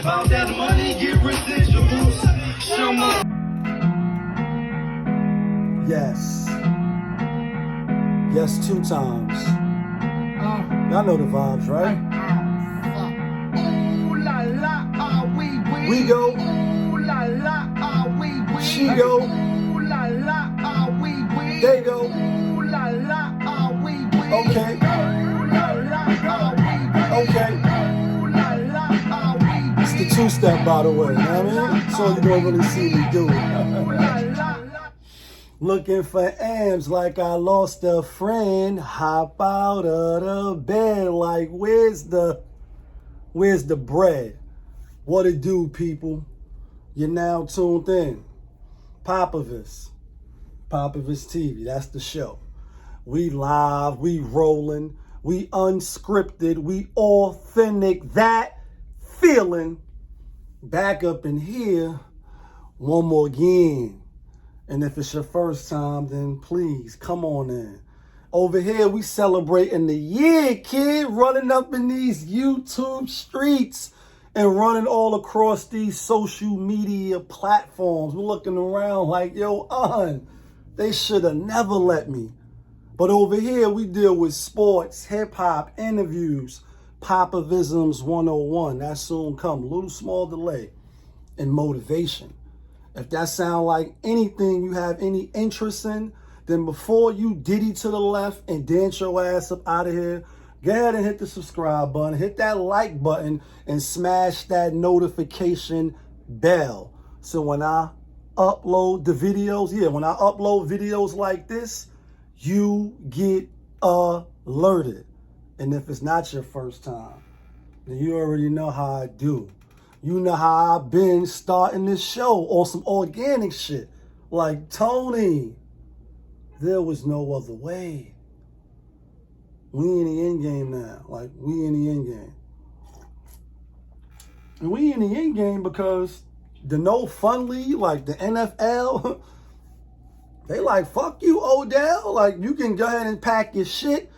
About that money, get residuals. Show more. Yes. Yes, 2 times. Y'all know the vibes, right? Ooh la la, ah We go. Ooh la la, ah She go. Ooh la la, ah They go. Ooh la la, ah Okay. Ooh la la, ah Okay. Ooh la la, ah It's the 2-step, by the way. You know what I mean? So you don't really see me do it. Looking for Ams like I lost a friend. Hop out of the bed like where's the bread? What it do, people? You're now tuned in. POPAVIST-TV. That's the show. We live, we rolling, we unscripted, we authentic. That feeling back up in here one more again. And if it's your first time, then please come on in. Over here, we celebrating the year, kid, running up in these YouTube streets and running all across these social media platforms. We're looking around like, yo, they should have never let me. But over here, we deal with sports, hip-hop, interviews, Popavisms 101. That soon come. A little small delay. And motivation. If that sound like anything you have any interest in, then before you diddy to the left and dance your ass up out of here, go ahead and hit the subscribe button, hit that like button, and smash that notification bell. So when I upload the videos, when I upload videos like this, you get alerted. And if it's not your first time, then you already know how I do. You know how I've been starting this show on some organic shit. Like, Tony, there was no other way. We in the end game now. Like, we in the end game. And we in the end game because the no fun league, like the NFL, they like, fuck you, Odell. Like, you can go ahead and pack your shit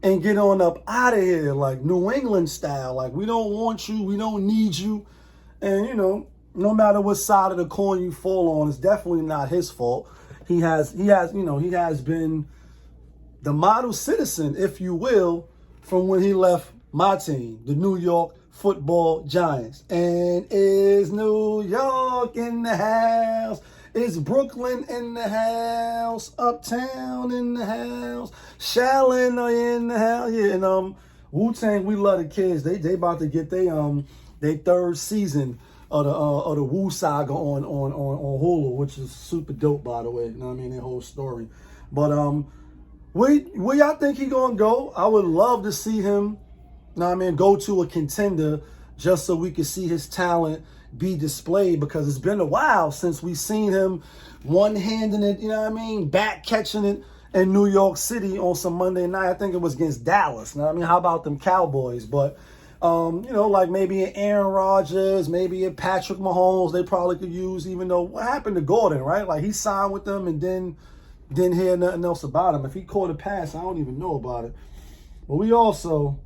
and get on up out of here, like New England style. Like, we don't want you, we don't need you. And, you know, no matter what side of the coin you fall on, it's definitely not his fault. He has been the model citizen, if you will, from when he left my team, the New York Football Giants. And is New York in the house? Is Brooklyn in the house? Uptown in the house? Shaolin in the house? Yeah, and Wu-Tang, we love the kids. They about to get their 3rd season of the Wu Saga on Hulu, which is super dope, by the way. You know what I mean? Their whole story. But where y'all think he gonna go? I would love to see him, you know what I mean, go to a contender just so we can see his talent be displayed, because it's been a while since we seen him one-handing it, you know what I mean, back catching it in New York City on some Monday night. I think it was against Dallas. You know what I mean? How about them Cowboys? But you know, like maybe an AaroNRogerS, maybe a Patrick Mahomes, they probably could use, even though what happened to Gordon, right? Like, he signed with them and then didn't hear nothing else about him. If he caught a pass, I don't even know about it. But we also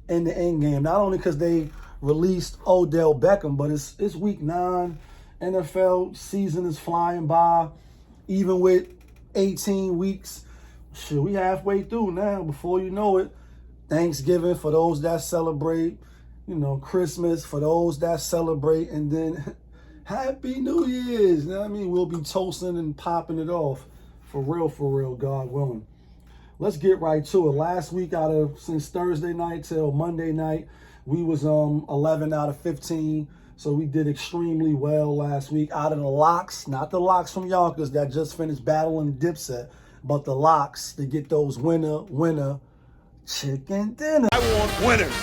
in the end game, not only because they released Odell Beckham, but it's week 9. NFL season is flying by. Even with 18 weeks, shit, we halfway through now. Before you know it, Thanksgiving for those that celebrate, you know, Christmas for those that celebrate, and then Happy New Year's. You know what I mean? We'll be toasting and popping it off. For real, God willing. Let's get right to it. Last week, since Thursday night till Monday night, we was 11 out of 15. So we did extremely well last week. Out of the locks, not the locks from Yonkers that just finished battling Dipset, but the locks to get those winner chicken dinner. I want winners.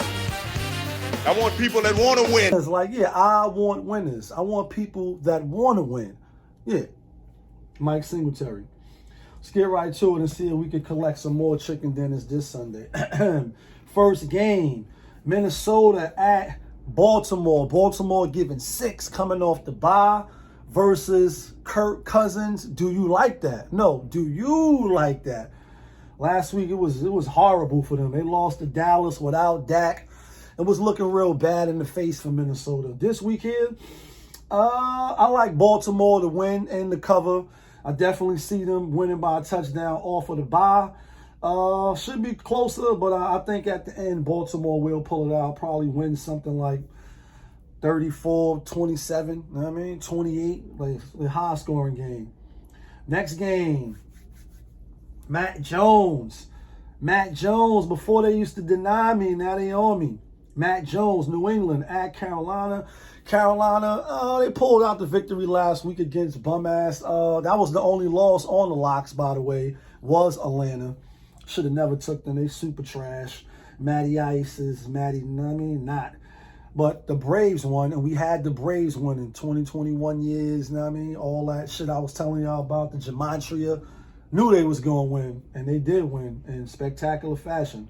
I want people that want to win. It's like, yeah, I want winners. I want people that want to win. Yeah, Mike Singletary. Let's get right to it and see if we can collect some more chicken dinners this Sunday. First game, Minnesota at Baltimore. Baltimore giving 6 coming off the bye versus Kirk Cousins. Do you like that? No. Do you like that? Last week it was horrible for them. They lost to Dallas without Dak. It was looking real bad in the face for Minnesota. This week here, I like Baltimore to win and the cover. I definitely see them winning by a touchdown off of the bye. Should be closer, but I think at the end, Baltimore will pull it out. Probably win something like 34-27, you know what I mean? 28, like a high-scoring game. Next game, Matt Jones. Matt Jones, before they used to deny me, now they on me. Matt Jones, New England at Carolina. Carolina, they pulled out the victory last week against bum-ass. That was the only loss on the locks, by the way, was Atlanta. Should have never took them. They super trash. Matty Ice is Matty, you know what I mean? Not. But the Braves won, and we had the Braves win in 2021 years, you know what I mean? All that shit I was telling y'all about, the gematria. Knew they was going to win, and they did win in spectacular fashion.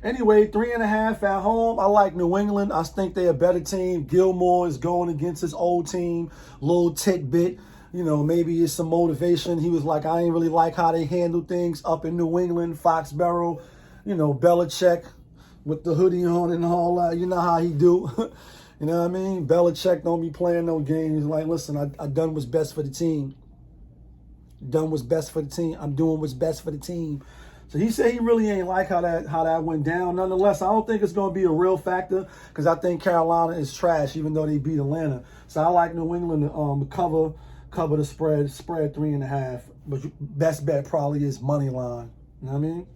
Anyway, 3.5 at home. I like New England. I think they're a better team. Gilmore is going against his old team. Little tidbit. You know, maybe it's some motivation. He was like, I ain't really like how they handle things up in New England, Foxborough. You know, Belichick with the hoodie on and all that. You know how he do. You know what I mean? Belichick don't be playing no games. He's like, listen, I done what's best for the team. Done what's best for the team. I'm doing what's best for the team. So he said he really ain't like how that went down. Nonetheless, I don't think it's going to be a real factor because I think Carolina is trash, even though they beat Atlanta. So I like New England to cover the spread 3.5. But best bet probably is money line. You know what I mean?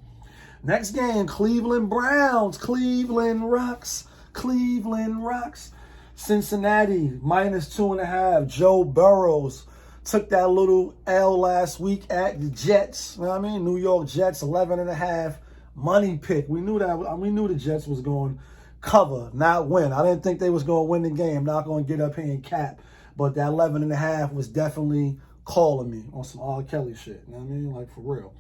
Next game, Cleveland Browns. Cleveland rocks. Cleveland rocks. Cincinnati -2.5. Joe Burrows took that little L last week at the Jets. You know what I mean? New York Jets, 11.5. Money pick. We knew that. We knew the Jets was going to cover, not win. I didn't think they was going to win the game. Not going to get up here and cap. But that 11.5 was definitely calling me on some R. Kelly shit. You know what I mean? Like, for real.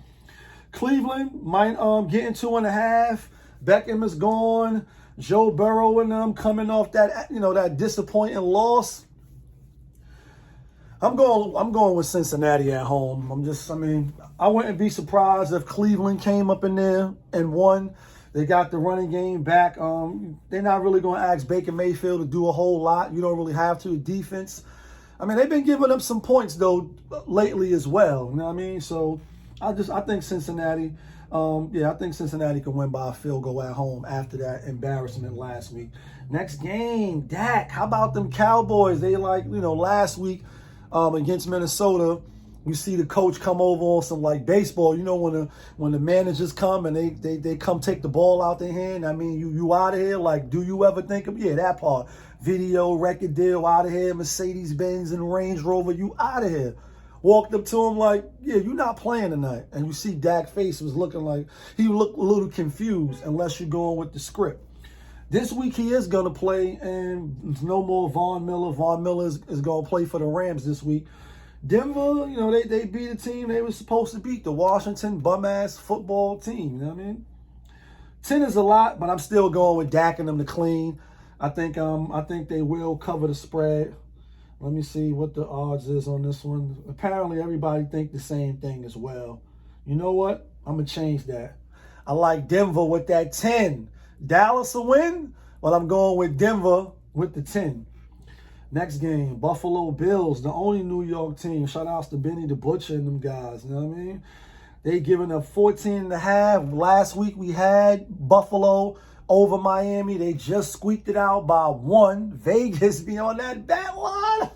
Cleveland might getting 2.5. Beckham is gone. Joe Burrow and them coming off that, you know, that disappointing loss. I'm going with Cincinnati at home. I wouldn't be surprised if Cleveland came up in there and won. They got the running game back. They're not really going to ask Baker Mayfield to do a whole lot. You don't really have to. Defense. I mean, they've been giving up some points, though, lately as well. You know what I mean? So I think Cincinnati, I think Cincinnati can win by a field goal at home after that embarrassment last week. Next game, Dak. How about them Cowboys? They last week, against Minnesota, you see the coach come over on some like baseball. You know when the managers come and they come take the ball out their hand. I mean, you out of here. Like, do you ever think of that part? Video, record deal, out of here. Mercedes-Benz and Range Rover, you out of here. Walked up to him like, you're not playing tonight. And you see Dak's face was looking like he looked a little confused unless you're going with the script. This week he is going to play, and no more Von Miller. Von Miller is going to play for the Rams this week. Denver, they beat a team they were supposed to beat, the Washington bum-ass football team. You know what I mean? 10 is a lot, but I'm still going with Dak and them to clean. I think they will cover the spread. Let me see what the odds is on this one. Apparently everybody think the same thing as well. You know what? I'm going to change that. I like Denver with that 10. Dallas will win, but I'm going with Denver with the 10. Next game, Buffalo Bills, the only New York team. Shout outs to Benny the Butcher and them guys. You know what I mean? They giving up 14.5. Last week we had Buffalo over Miami. They just squeaked it out by 1. Vegas be on that bet line.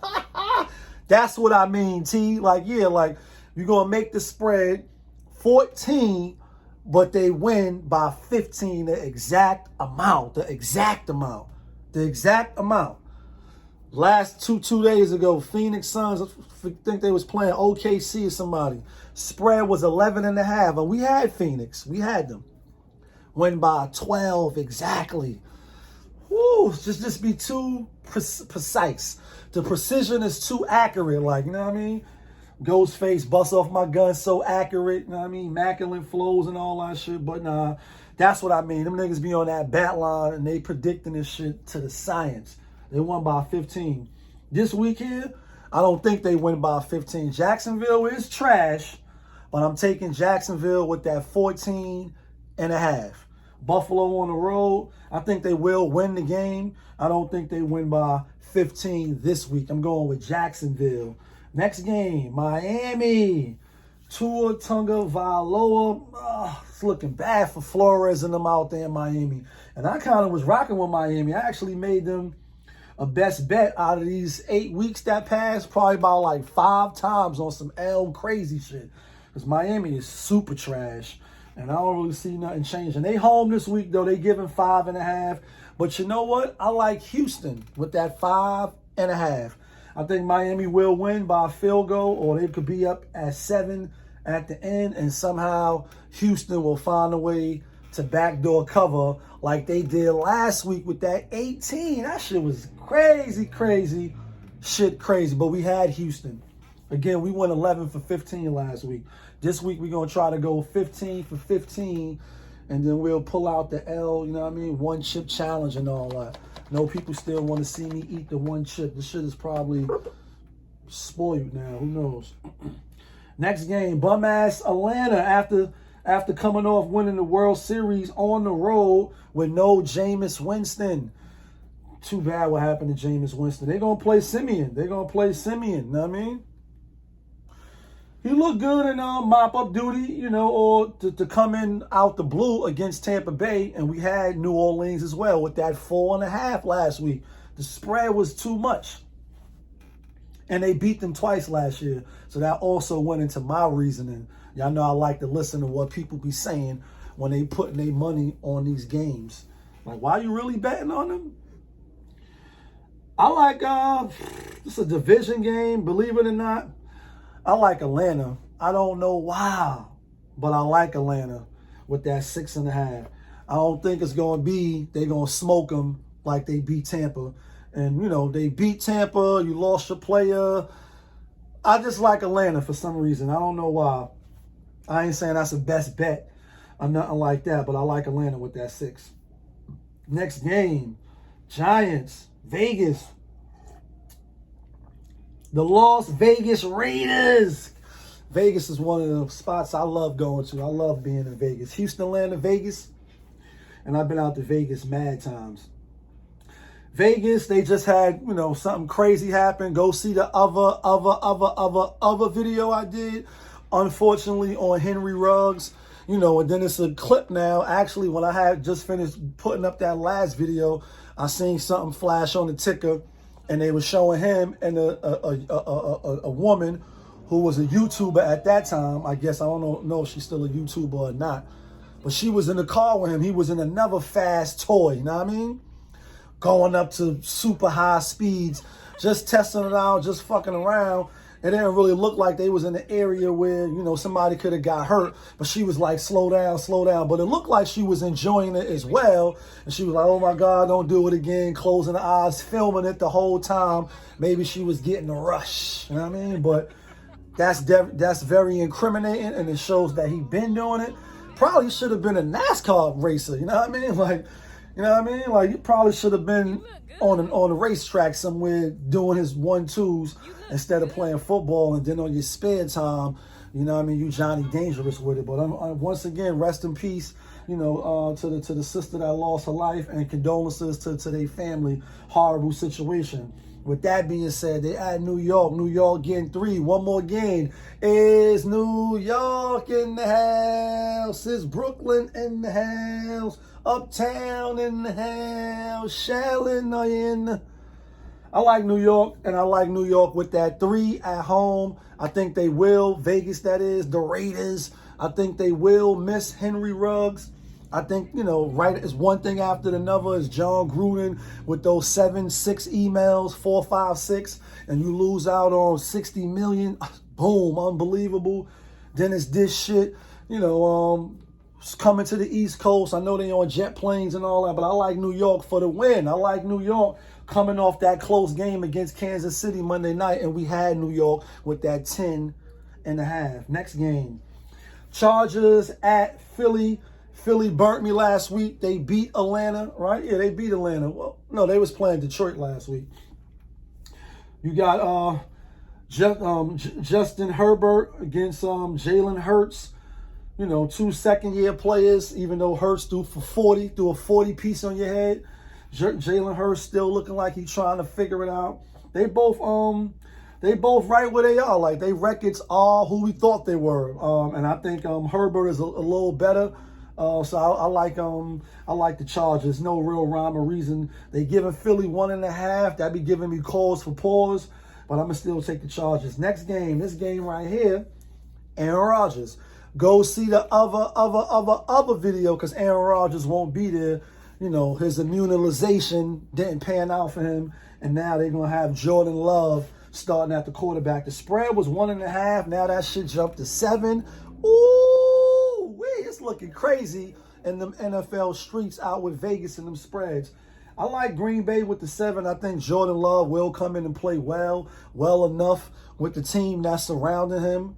That's what I mean, T. Like, you're going to make the spread 14, but they win by 15, the exact amount. Last two days ago, Phoenix Suns, I think they was playing OKC or somebody. Spread was 11.5, and we had Phoenix. We had them. Win by 12 exactly. Woo, just be too precise. The precision is too accurate, you know what I mean? Ghostface bust off my gun so accurate, you know what I mean? Immaculate flows and all that shit. But nah, that's what I mean. Them niggas be on that bat line and they predicting this shit to the science. They won by 15. This week here, I don't think they win by 15. Jacksonville is trash, but I'm taking Jacksonville with that 14.5. Buffalo on the road, I think they will win the game. I don't think they win by 15 this week. I'm going with Jacksonville. Next game, Miami. Tua Tagovailoa. It's looking bad for Flores and them out there in Miami. And I kind of was rocking with Miami. I actually made them a best bet out of these 8 weeks that passed, probably about like 5 times on some L crazy shit. Because Miami is super trash. And I don't really see nothing changing. They home this week, though. They giving 5.5. But you know what? I like Houston with that 5.5. I think Miami will win by a field goal, or they could be up at 7 at the end, and somehow Houston will find a way to backdoor cover like they did last week with that 18. That shit was crazy, crazy, shit crazy. But we had Houston. Again, we went 11 for 15 last week. This week, we're going to try to go 15 for 15, and then we'll pull out the L, you know what I mean, one chip challenge and all that. No, people still want to see me eat the one chip. This shit is probably spoiled now. Who knows? Next game, bum-ass Atlanta after coming off winning the World Series on the road with no Jameis Winston. Too bad what happened to Jameis Winston. They're going to play Simeon. You know what I mean? He looked good in mop-up duty, you know, or to come in out the blue against Tampa Bay. And we had New Orleans as well with that 4.5 last week. The spread was too much. And they beat them twice last year. So that also went into my reasoning. Y'all know I like to listen to what people be saying when they putting their money on these games. Like, why are you really betting on them? I like, it's a division game, believe it or not. I like Atlanta. I don't know why, but I like Atlanta with that 6.5. I don't think it's going to be, they're going to smoke them like they beat Tampa. And, you know, they beat Tampa. You lost your player. I just like Atlanta for some reason. I don't know why. I ain't saying that's the best bet or nothing like that, but I like Atlanta with that 6. Next game, Giants, Vegas. The Las Vegas Raiders. Vegas is one of the spots I love going to. I love being in Vegas. Houston, Atlanta, Vegas. And I've been out to Vegas mad times. Vegas, they just had, you know, something crazy happen. Go see the other video I did, unfortunately, on Henry Ruggs. You know, and then it's a clip now. Actually, when I had just finished putting up that last video, I seen something flash on the ticker. And they were showing him and a woman who was a YouTuber at that time. I guess I don't know if she's still a YouTuber or not. But she was in the car with him. He was in another fast toy, you know what I mean? Going up to super high speeds, just testing it out, just fucking around. It didn't really look like they was in an area where, you know, somebody could have got hurt. But she was like, slow down, slow down. But it looked like she was enjoying it as well. And she was like, oh, my God, don't do it again. Closing her eyes, filming it the whole time. Maybe she was getting a rush. You know what I mean? But that's very incriminating. And it shows that he been doing it. Probably should have been a NASCAR racer. You know what I mean? Like, you know what I mean? Like, you probably should have been on a racetrack somewhere doing his 1-2s instead of playing football, and then on your spare time, you know what I mean, you Johnny Dangerous with it. But once again, rest in peace, you know, to the sister that lost her life, and condolences to their family. Horrible situation. With that being said, they add New York. New York getting 3. One more game. Is New York in the house? Is Brooklyn in the house? Uptown in the house? Shallon in. I like New York, and I like New York with that 3 at home. I think they will. Vegas, that is. The Raiders. I think they will miss Henry Ruggs. I think, you know, right is one thing after another is John Gruden with those 7-6 emails, 4, 5, 6, and you lose out on $60 million. Boom, unbelievable. Then it's this shit, you know, coming to the East Coast. I know they on jet planes and all that, but I like New York for the win. I like New York coming off that close game against Kansas City Monday night, and we had New York with that 10 5.5. Next game. Chargers at Philly. Philly burnt me last week. They beat Atlanta, right? Yeah, they beat Atlanta. Well, no, they was playing Detroit last week. You got Justin Herbert against Jalen Hurts. You know, 2 second-year players, even though Hurts threw a 40 piece on your head. Jalen Hurts still looking like he's trying to figure it out. They both right where they are. Like, they records are who we thought they were. And I think Herbert is a little better. So I like the Chargers. No real rhyme or reason. They giving Philly 1.5. That be giving me cause for pause. But I'm gonna still take the Chargers. Next game, this game right here, AaroNRogerS. Go see the other video because AaroNRogerS won't be there. You know, his immunization didn't pan out for him. And now they're going to have Jordan Love starting at the quarterback. The spread was 1.5. Now that shit jumped to 7. Ooh, it's looking crazy in them NFL streets out with Vegas and them spreads. I like Green Bay with the 7. I think Jordan Love will come in and play well enough with the team that's surrounding him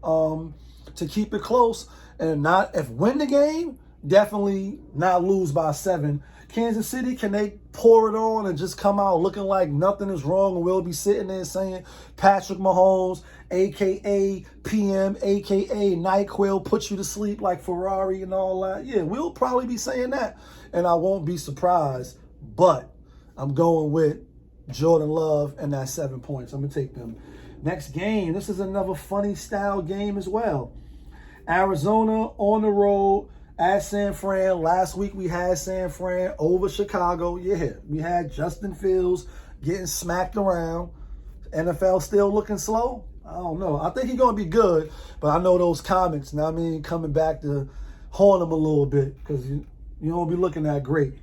to keep it close. And if win the game, definitely not lose by 7. Kansas City, can they pour it on and just come out looking like nothing is wrong and we'll be sitting there saying Patrick Mahomes, a.k.a. PM, a.k.a. NyQuil, put you to sleep like Ferrari and all that? Yeah, we'll probably be saying that, and I won't be surprised. But I'm going with Jordan Love and that 7 points. I'm going to take them. Next game, this is another funny style game as well. Arizona on the road at San Fran. Last week we had San Fran over Chicago. Yeah, we had Justin Fields getting smacked around. NFL still looking slow? I don't know. I think he's going to be good, but I know those comics, now I mean, coming back to haunt him a little bit because you don't be looking that great.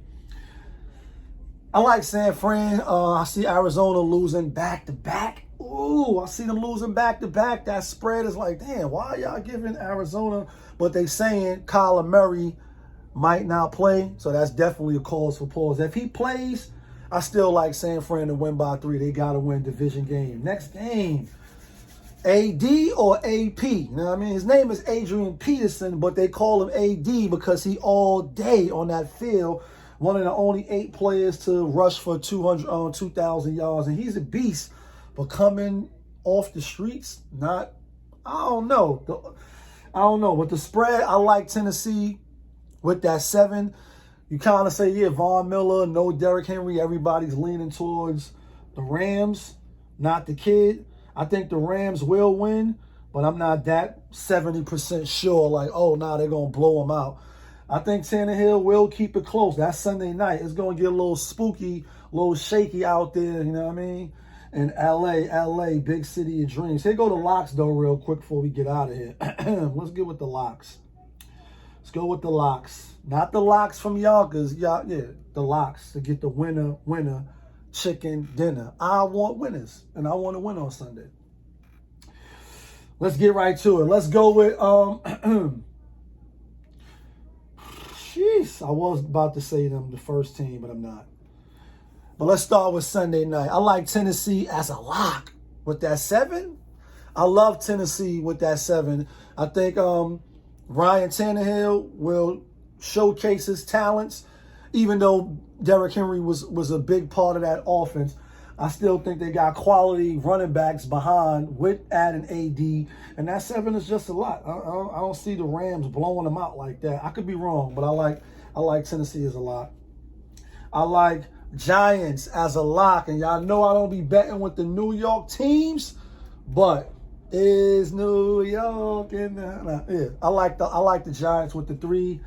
I like San Fran. I see Arizona losing back-to-back. Ooh, I see them losing back-to-back. That spread is like, damn, why y'all giving Arizona? But they saying Kyler Murray might not play, so that's definitely a cause for pause. If he plays, I still like San Fran to win by 3. They got to win division game. Next game, AD or AP. You know what I mean? His name is Adrian Peterson, but they call him AD because he all day on that field. One of the only 8 players to rush for 2,000 yards, and he's a beast. But coming off the streets, I don't know. But the spread, I like Tennessee with that 7. You kind of say, yeah, Von Miller, no Derrick Henry. Everybody's leaning towards the Rams, not the kid. I think the Rams will win, but I'm not that 70% sure. Like, oh, nah, they're going to blow them out. I think Tannehill will keep it close. That's Sunday night. It's going to get a little spooky, a little shaky out there, you know what I mean? And LA, big city of dreams. Here go the locks, though, real quick before we get out of here. Let's get with the locks. Let's go with the locks. Not the locks from Yonkers. Yeah, the locks to get the winner chicken dinner. I want winners, and I want to win on Sunday. Let's get right to it. Let's go with jeez, I was about to say them the first team, but I'm not. But let's start with Sunday night. I like Tennessee as a lock with that 7. I love Tennessee with that 7. I think Ryan Tannehill will showcase his talents, even though Derrick Henry was a big part of that offense. I still think they got quality running backs behind with adding AD, and that 7 is just a lot. I don't see the Rams blowing them out like that. I could be wrong, but I like Tennessee as a lot. I like Giants as a lock, and y'all know I don't be betting with the New York teams, but is New York in the yeah. I like the Giants with the 3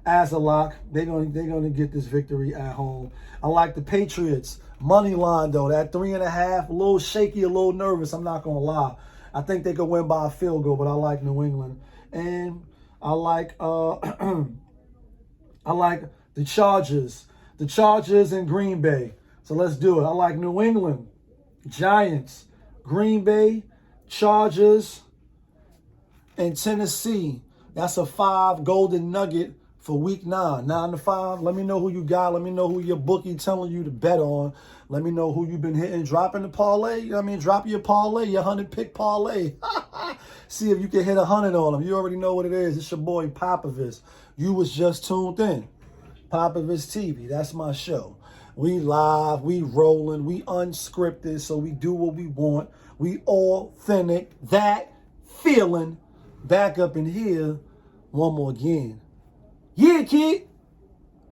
as a lock. They're gonna get this victory at home. I like the Patriots money line though. That 3.5, a little shaky, a little nervous. I'm not gonna lie. I think they could win by a field goal, but I like New England, and I like I like the Chargers. The Chargers and Green Bay. So let's do it. I like New England, Giants, Green Bay, Chargers, and Tennessee. That's a 5 golden nugget for week 9. 9-5. Let me know who you got. Let me know who your bookie telling you to bet on. Let me know who you've been hitting. Dropping the parlay. I mean, drop your parlay, your 100-pick parlay. See if you can hit 100 on them. You already know what it is. It's your boy POPAVIST. You was just tuned in. POPAVIST-TV. That's my show. We live, we rolling, we unscripted, so we do what we want. We authentic. That feeling. Back up in here one more again. Yeah, kid.